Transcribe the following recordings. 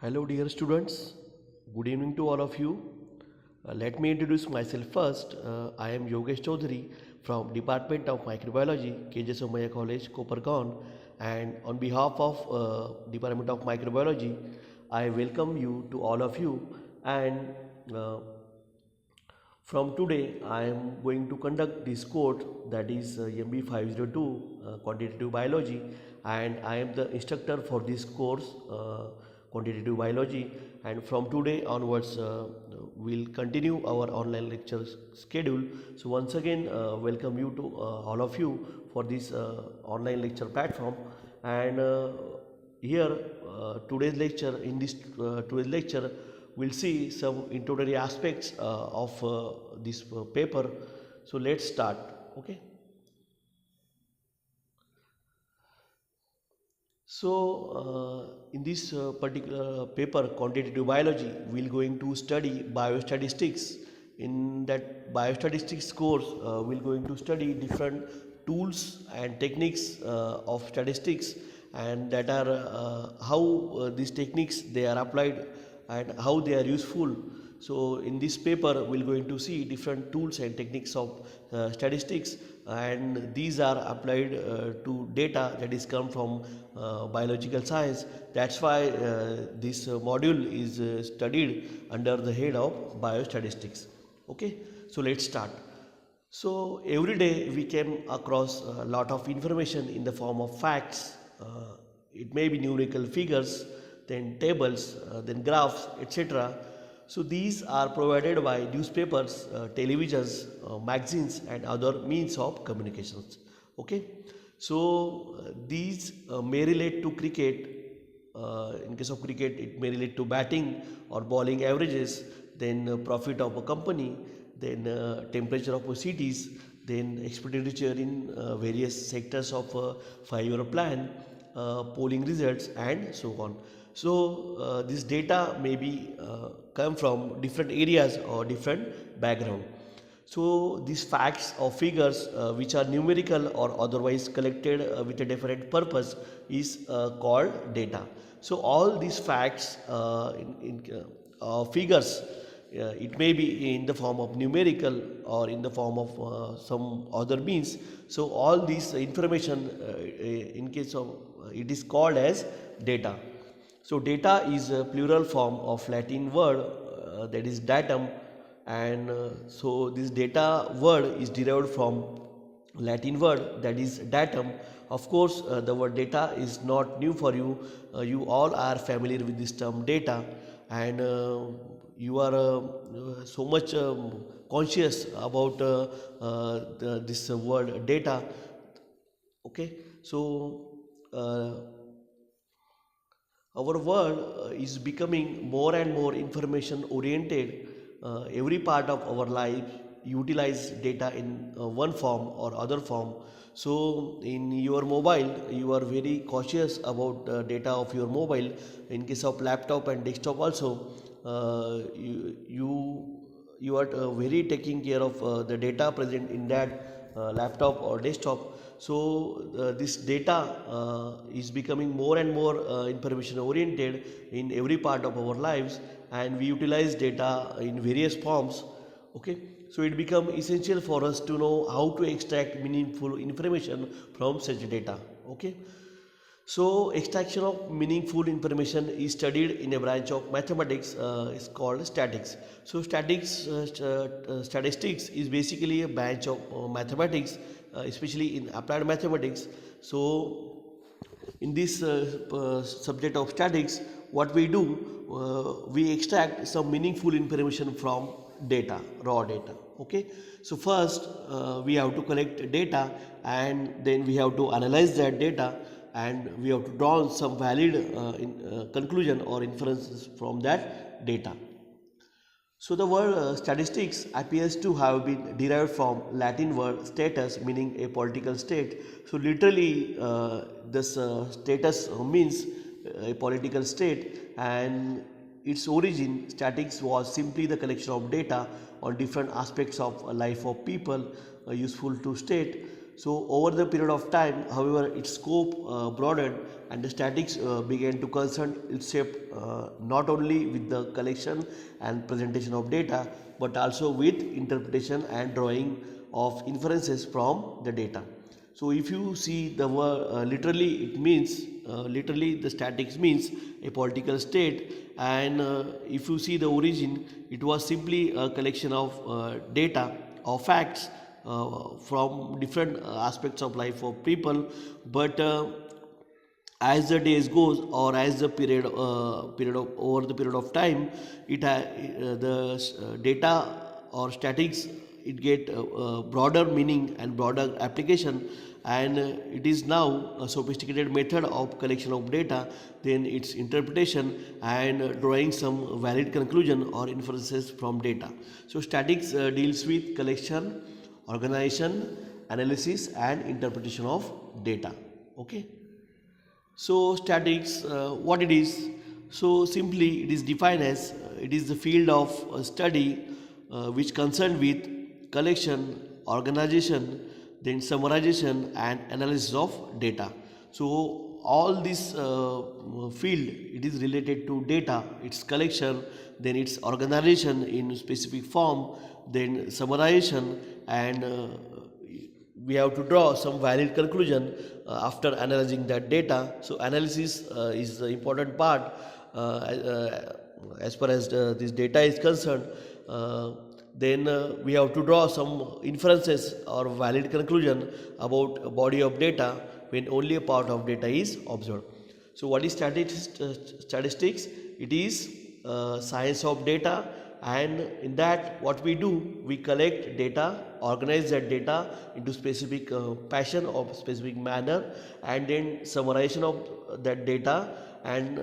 Hello dear students, good evening to all of you. Let me introduce myself first. I am Yogesh Chaudhari from Department of Microbiology, KJ Somaya College, Kopargaon, and on behalf of Department of Microbiology, I welcome you to all of you. And from today, I am going to conduct this course, that is MB502 Quantitative Biology, and I am the instructor for this course, Quantitative Biology. And from today onwards, we'll continue our online lecture schedule. So once again, welcome you to all of you for this online lecture platform. And here, today's lecture, in this today's lecture, we'll see some introductory aspects of this paper. So let's start. Okay. So in this particular paper, quantitative biology, we're going to study biostatistics. In that biostatistics course, we're going to study different tools and techniques of statistics, and that are how these techniques they are applied and how they are useful. So in this paper we're going to see different tools and techniques of statistics, and these are applied to data that is come from biological science. That's why this module is studied under the head of biostatistics. Okay, so let's start. So every day we came across a lot of information in the form of facts. It may be numerical figures, then tables, then graphs, etc. So these are provided by newspapers, televisions, magazines, and other means of communications. Okay, so these may relate to cricket. In case of cricket, it may relate to batting or bowling averages, then profit of a company, then temperature of cities, then expenditure in various sectors of a 5-year plan, polling results, and so on. So this data may be come from different areas or different background. So these facts or figures which are numerical or otherwise collected with a different purpose is called data. So all these facts figures, it may be in the form of numerical or in the form of some other means. So all these information in case of it is called as data. So data is a plural form of Latin word that is datum, and so this data word is derived from Latin word that is datum. Of course, the word data is not new for you. You all are familiar with this term data, and you are so much conscious about this word data. Okay, so our world is becoming more and more information oriented. Every part of our life utilize data in one form or other form. So in your mobile, you are very cautious about data of your mobile. In case of laptop and desktop also, you are very taking care of the data present in that laptop or desktop. So this data is becoming more and more information oriented in every part of our lives, and we utilize data in various forms. Okay, so it becomes essential for us to know how to extract meaningful information from such data. Okay, so extraction of meaningful information is studied in a branch of mathematics. It's called statistics. So statistics is basically a branch of mathematics, especially in applied mathematics. So in this subject of statistics, what we do, we extract some meaningful information from data, raw data. Okay, so first we have to collect data, and then we have to analyze that data, and we have to draw some valid conclusion or inferences from that data. So the word statistics appears to have been derived from Latin word status, meaning a political state. So literally this status means a political state, and its origin, statistics, was simply the collection of data on different aspects of life of people useful to state. So over the period of time, however, its scope broadened and the statics began to concern itself not only with the collection and presentation of data but also with interpretation and drawing of inferences from the data. So if you see the word literally, it means literally the statics means a political state, and if you see the origin, it was simply a collection of data or facts from different aspects of life of people, but as the days goes or as the over the period of time, the data or statics, it get broader meaning and broader application, and it is now a sophisticated method of collection of data, then its interpretation and drawing some valid conclusion or inferences from data. So statics deals with collection, organization, analysis and interpretation of data. Okay. So statics, what it is? So simply it is defined as it is the field of study which concerned with collection, organization, then summarization and analysis of data. So all this field, it is related to data, its collection, then its organization in specific form, then summarization, and we have to draw some valid conclusion after analyzing that data. So analysis is the important part as far as this data is concerned. Then we have to draw some inferences or valid conclusion about a body of data when only a part of data is observed. So what is statistics? It is science of data, and in that what we do, we collect data, organize that data into specific fashion or specific manner, and then summarization of that data, and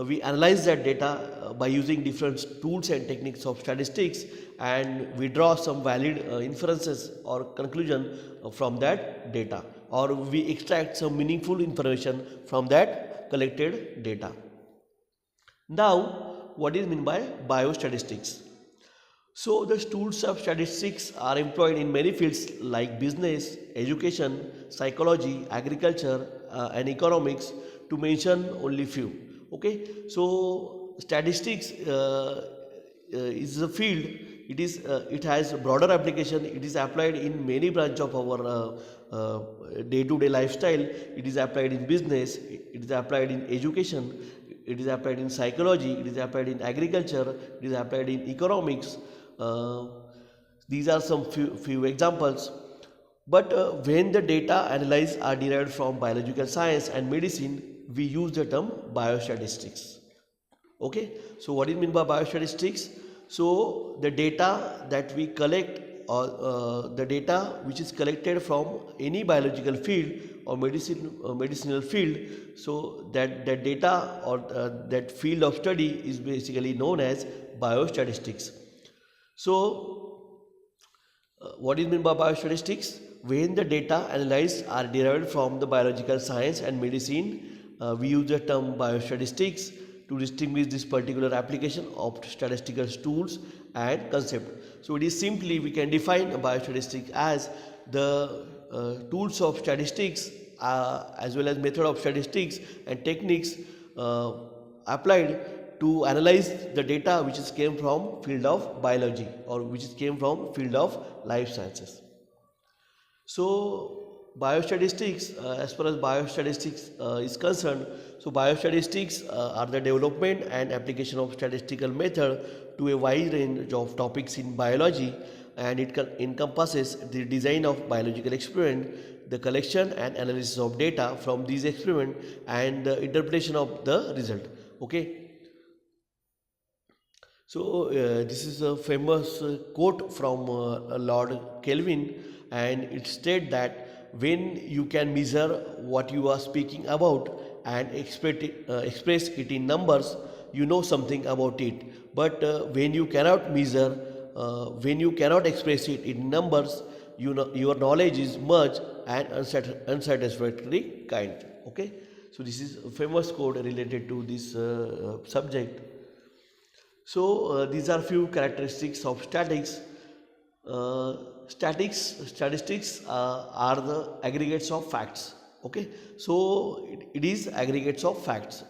we analyze that data by using different tools and techniques of statistics, and we draw some valid inferences or conclusion from that data, or we extract some meaningful information from that collected data. Now, what is meant by biostatistics? So the tools of statistics are employed in many fields like business, education, psychology, agriculture and economics, to mention only few. Okay, so statistics is a field. It has broader application. It is applied in many branches of our day-to-day lifestyle. It is applied in business. It is applied in education. It is applied in psychology. It is applied in agriculture. It is applied in economics. These are some few examples. But when the data analyzed are derived from biological science and medicine, we use the term biostatistics. Okay, so what is meant by biostatistics? So the data that we collect, or the data which is collected from any biological field or medicinal field, so that data or that field of study is basically known as biostatistics. So what is meant by biostatistics? When the data analyzed are derived from the biological science and medicine, we use the term biostatistics to distinguish this particular application of statistical tools and concept. So it is simply, we can define a biostatistics as the tools of statistics as well as method of statistics and techniques applied to analyze the data which is came from field of biology or which is came from field of life sciences. So biostatistics, as far as biostatistics is concerned, so biostatistics are the development and application of statistical method to a wide range of topics in biology, and it encompasses the design of biological experiment, the collection and analysis of data from these experiments, and the interpretation of the result. Okay. So this is a famous quote from Lord Kelvin, and it states that when you can measure what you are speaking about and express it in numbers, you know something about it. But when you cannot measure, when you cannot express it in numbers, your knowledge is much and unsatisfactory kind. Okay, so this is a famous quote related to this subject. So these are few characteristics of statics. Statistics are the aggregates of facts. Okay, so it is aggregates of facts.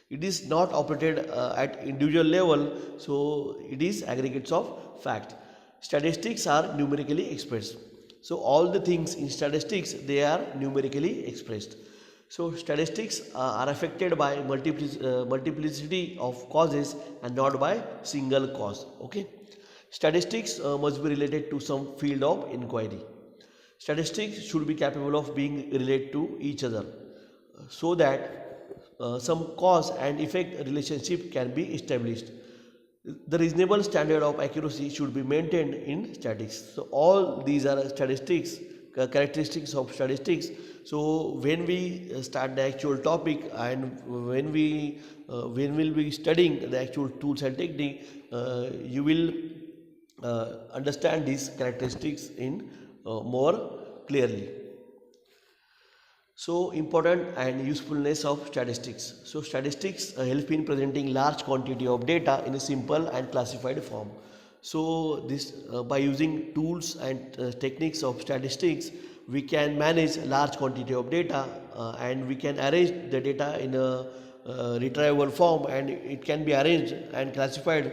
It is not operated at individual level, so it is aggregates of fact. Statistics are numerically expressed. So all the things in statistics, they are numerically expressed. So statistics are affected by multiplicity of causes and not by single cause. Okay. Statistics must be related to some field of inquiry. Statistics should be capable of being related to each other so that some cause and effect relationship can be established. The reasonable standard of accuracy should be maintained in statistics. So all these are statistics, characteristics of statistics. So when we start the actual topic and when we'll be studying the actual tools and technique, you will understand these characteristics in more clearly. So important and usefulness of statistics. So statistics help in presenting large quantity of data in a simple and classified form. So this by using tools and techniques of statistics, we can manage large quantity of data and we can arrange the data in a retrievable form, and it can be arranged and classified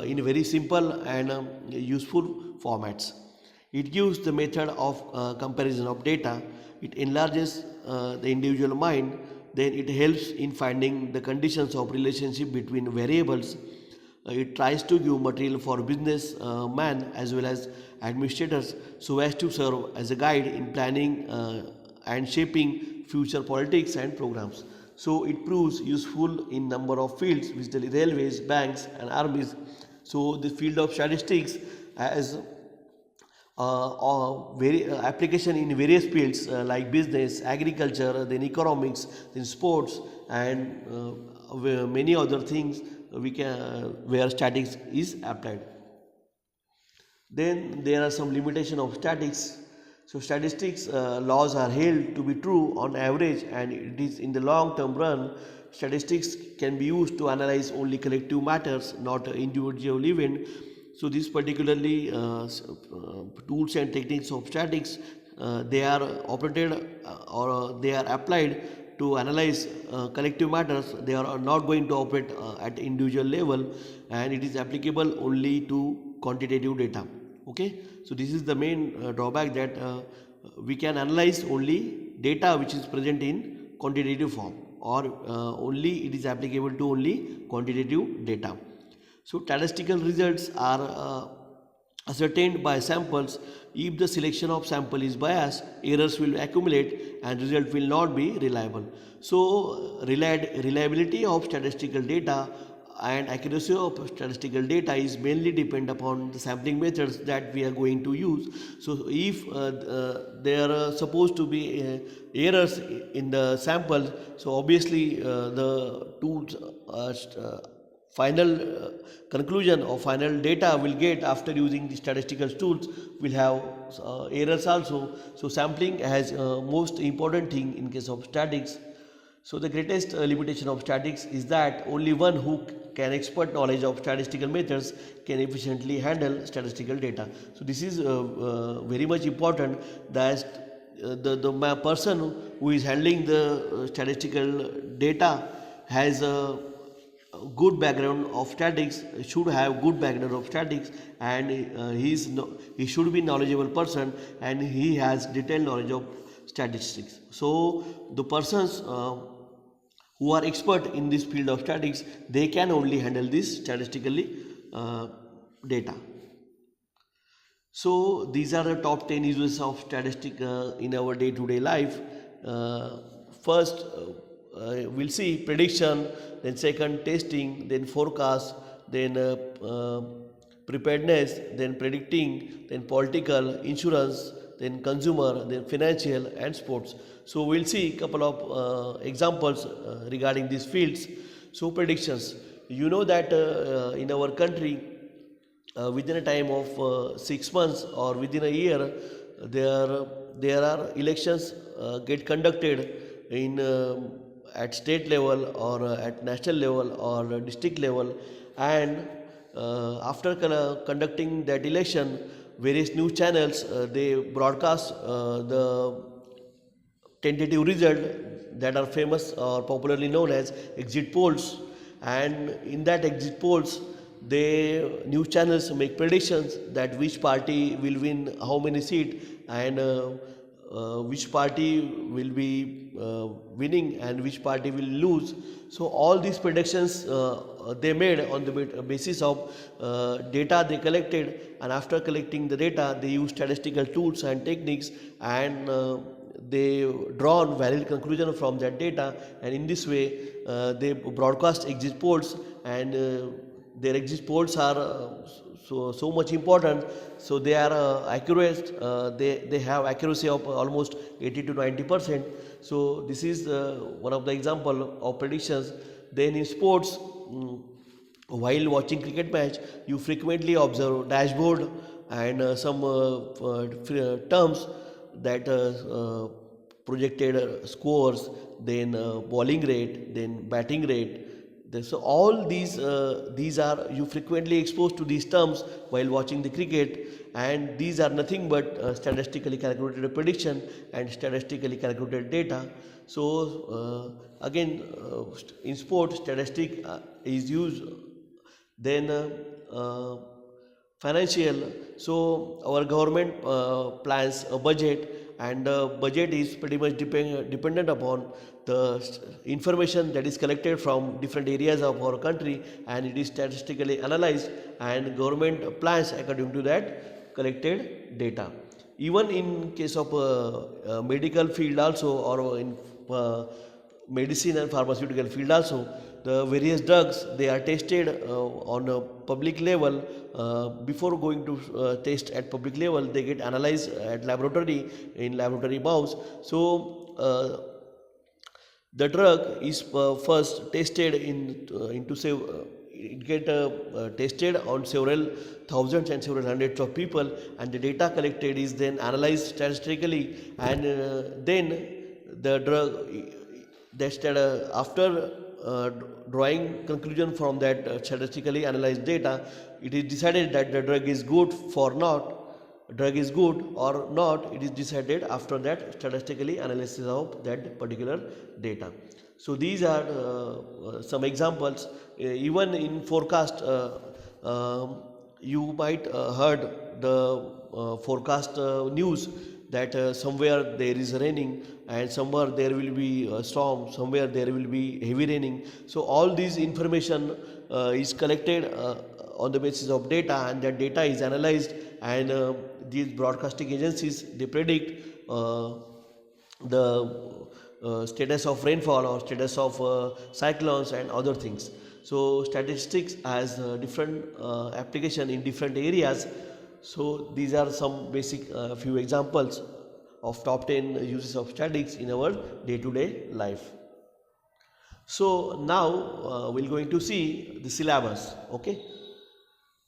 in very simple and useful formats. It gives the method of comparison of data. It enlarges the individual mind. Then it helps in finding the conditions of relationship between variables. It tries to give material for business man as well as administrators so as to serve as a guide in planning and shaping future politics and programs. So it proves useful in number of fields, which the railways, banks and armies. So the field of statistics has application in various fields like business, agriculture, then economics, then sports, and many other things we can where statistics is applied. Then there are some limitation of statistics. So statistics laws are held to be true on average, and it is in the long term run. Statistics can be used to analyze only collective matters, not individual event. So these particularly tools and techniques of statistics, they are operated or they are applied to analyze collective matters. They are not going to operate at individual level, and it is applicable only to quantitative data. Okay, so this is the main drawback, that we can analyze only data which is present in quantitative form, or only it is applicable to only quantitative data. So statistical results are ascertained by samples. If the selection of sample is biased, errors will accumulate and result will not be reliable. So reliability of statistical data and accuracy of statistical data is mainly depend upon the sampling methods that we are going to use. So if there are supposed to be errors in the sample, so obviously the tools final conclusion or final data will get after using the statistical tools will have errors also. So sampling has most important thing in case of statistics. So the greatest limitation of statistics is that only one who can expert knowledge of statistical methods can efficiently handle statistical data. So this is very much important, that the person who is handling the statistical data has a good background of statistics, should have good background of statistics, and he should be knowledgeable person, and he has detailed knowledge of statistics. So the persons who are expert in this field of statistics, they can only handle this statistically data. So these are the top 10 uses of statistics in our day-to-day life. First, we'll see prediction, then second testing, then forecast, then preparedness, then predicting, then political, insurance, then consumer, then financial and sports. So we'll see a couple of examples regarding these fields. So predictions, you know that in our country within a time of 6 months or within a year, there are elections get conducted in at state level or at national level or district level, and after conducting that election, various news channels they broadcast the tentative result that are famous or popularly known as exit polls, and in that exit polls they news channels make predictions that which party will win how many seats, and which party will be winning and which party will lose. So all these predictions they made on the basis of data they collected, and after collecting the data they use statistical tools and techniques, and they drawn valid conclusion from that data, and in this way they broadcast exit polls, and their exit polls are so much important, so they are accurate, they have accuracy of almost 80 to 90%. So this is one of the example of predictions. Then in sports, while watching cricket match you frequently observe dashboard and some terms that projected scores, then bowling rate, then batting rate. So all these are you frequently exposed to these terms while watching the cricket, and these are nothing but statistically calculated prediction and statistically calculated data. So again, in sport statistic is used. Then financial, so our government plans a budget, and the budget is pretty much dependent upon the information that is collected from different areas of our country, and it is statistically analyzed and government plans according to that collected data. Even in case of medical field also, or in medicine and pharmaceutical field also, the various drugs they are tested on a public level. Before going to test at public level they get analyzed at laboratory in laboratory mouse. So the drug is first tested into say it get tested on several thousands and several hundreds of people, and the data collected is then analyzed statistically, and then the drug that after drawing conclusion from that statistically analyzed data, it is decided that the drug is good or not. It is decided after that statistically analysis of that particular data. So these are some examples. Even in forecast, you might heard the forecast news that somewhere there is raining and somewhere there will be a storm, somewhere there will be heavy raining. So all these information is collected on the basis of data, and that data is analyzed, and these broadcasting agencies they predict the status of rainfall or status of cyclones and other things. So statistics has different application in different areas. So these are some basic few examples of top 10 uses of statistics in our day-to-day life. So now we're going to see the syllabus. Okay.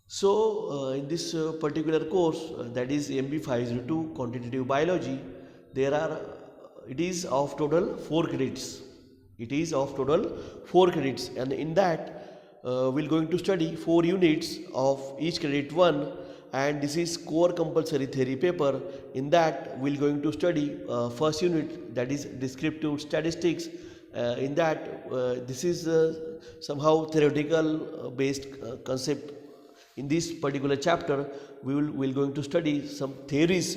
So in this particular course, that is MB 502 Quantitative Biology, it is of total 4 credits. It is of total 4 credits, and in that we're going to study 4 units of each credit 1, and this is core compulsory theory paper. In that we're going to study first unit, that is descriptive statistics. In that this is somehow theoretical based concept. In this particular chapter we're going to study some theories,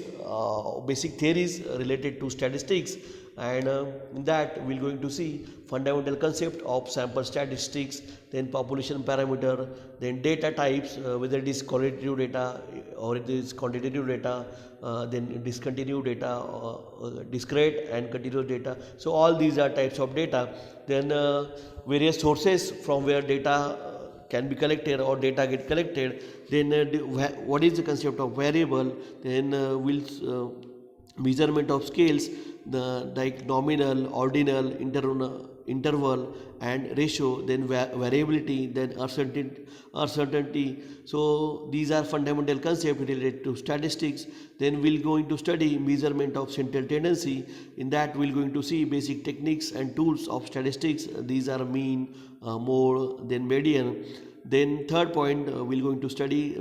basic theories related to statistics, and in that we're going to see fundamental concept of sample statistics, then population parameter, then data types, whether it is qualitative data or it is quantitative data, then discontinued data, discrete and continuous data. So all these are types of data. Then various sources from where data can be collected or data get collected. Then what is the concept of variable, then measurement of scales, like nominal, ordinal, interval and ratio, then variability, then uncertainty. So these are fundamental concepts related to statistics. Then we're going to study measurement of central tendency. In that we're going to see basic techniques and tools of statistics. These are mean, mode, then median. Then third point, we're going to study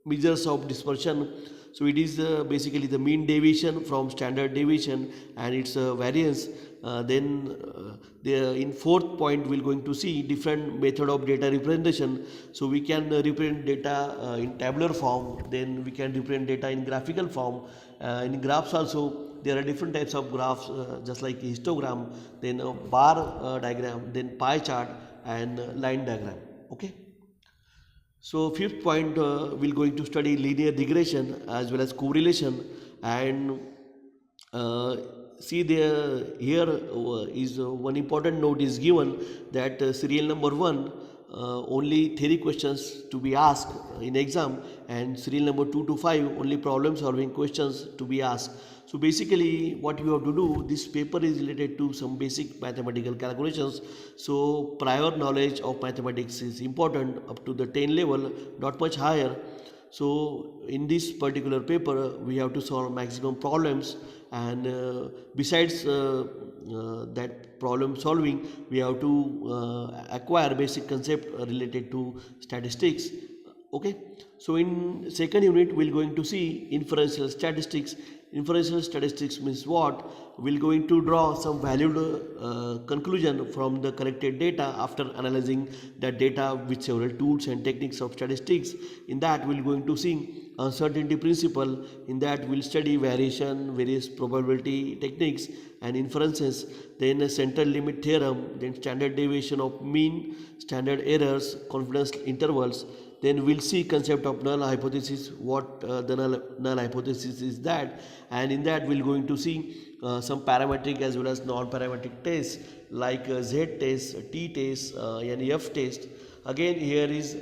measures of dispersion. So it is basically the mean deviation from standard deviation and its variance. In fourth point we're going to see different method of data representation. So we can represent data in tabular form, then we can represent data in graphical form. In graphs also there are different types of graphs, just like histogram, then a bar diagram, then pie chart and line diagram. Okay. So fifth point, we're going to study linear regression as well as correlation, and uh, see there here is one important note is given that serial number 1 only theory questions to be asked in exam, and serial number 2 to 5 only problem solving questions to be asked. So basically what you have to do, this paper is related to some basic mathematical calculations. So prior knowledge of mathematics is important up to the 10 level, not much higher. So in this particular paper we have to solve maximum problems, and besides that problem solving, we have to acquire basic concept related to statistics. Okay. So in second unit we're going to see inferential statistics. Inferential statistics means what? We're going to draw some valued conclusion from the collected data after analyzing that data with several tools and techniques of statistics. In that we're going to see uncertainty principle. In that we'll study variation, various probability techniques and inferences, then a central limit theorem, then standard deviation of mean, standard errors, confidence intervals. Then we'll see concept of null hypothesis, what the null hypothesis is that, and in that we're going to see some parametric as well as non-parametric tests like Z test, T test and F test. Again here is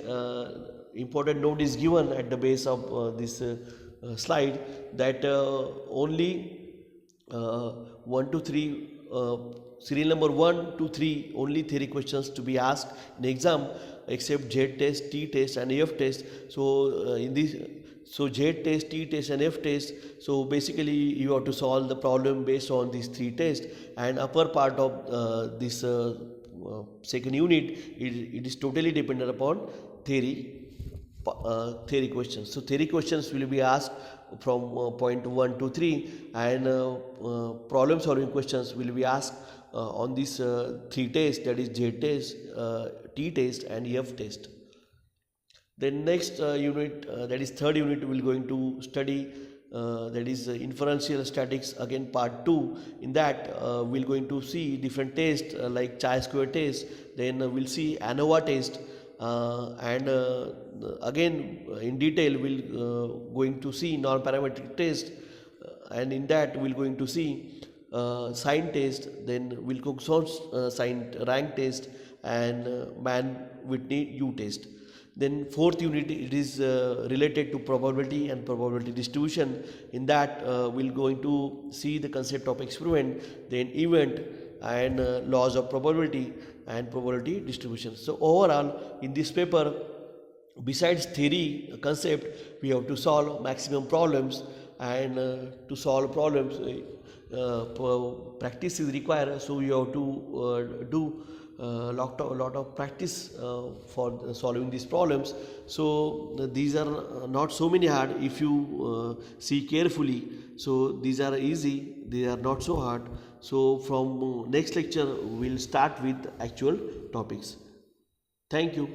important note is given at the base of this slide that only 1 to 3 serial number 1 to 3 only theory questions to be asked in exam, except Z test, T test and F test. So in this, so Z test, T test and F test, so basically you have to solve the problem based on these 3 tests, and upper part of this second unit, it is totally dependent upon theory questions. So theory questions will be asked from point 1 to 3, and problem solving questions will be asked on these 3 tests, that is Z test, T test and F test. Then next unit, that is third unit, we will going to study that is inferential statistics, again part 2. In that we will going to see different tests like chi-square test, then we'll see ANOVA test, and again in detail we'll going to see non-parametric test, and in that we'll going to see sign test, then Wilcoxon's sign rank test and Mann-Whitney U test. Then fourth unit, it is related to probability and probability distribution. In that we'll going to see the concept of experiment, then event and laws of probability and probability distribution. So overall in this paper, besides theory concept, we have to solve maximum problems, and to solve problems practice is required. So you have to do lot of practice for solving these problems. So these are not so many hard if you see carefully. So these are easy, they are not so hard. So from next lecture we'll start with actual topics. Thank you.